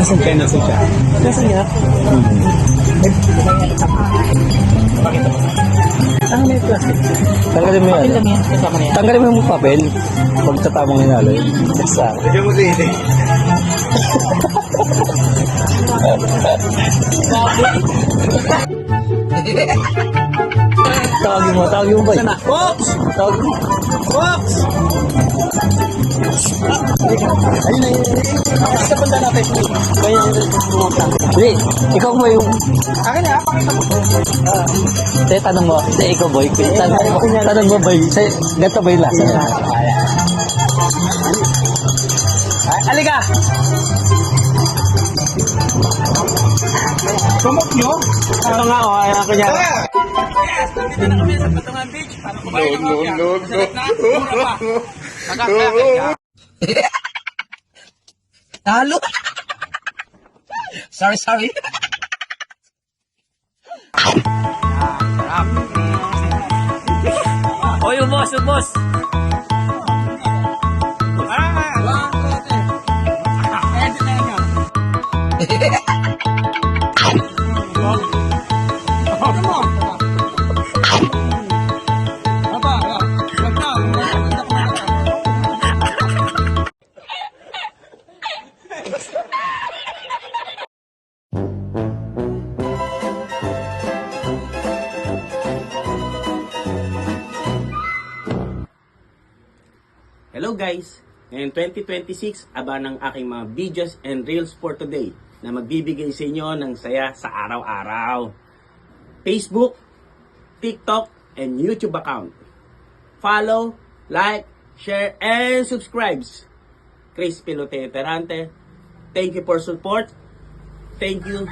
Nasaan siya? Nasaan siya? Nasaan niya? Ang may plastic. Tanggalin mo yan. Papel lang yan. Kasama na yan. Tanggalin mo yung papel. Pag sa tamang hinalo. Basta. Lagyan mo sa hindi. Tawagin mo ba? Sana. Oops! Tawagin mo. Oops! Ayun na yun. Sa banda natin. Kaya Hindi, ikaw ba yung... akin na, pakita mo. Hindi, tanong mo. Hindi, ikaw boy. Tanong mo boy. Ganito ba yung lasa niya? Aliga! Sumok nyo? Ito nga, o. Ayan ako niya. Dito na kami sa Batangan Beach para kumain ng mafia. Masarap na, mura pa. Nakakakit ka. Talo! Sorry. Oy, ubos! Hello guys! Ngayon 2026, aba ng aking mga videos and reels for today na magbibigay sa inyo ng saya sa araw-araw. Facebook, TikTok, and YouTube account. Follow, like, share, and subscribe. Chris Pilote Terante. Thank you for support. Thank you.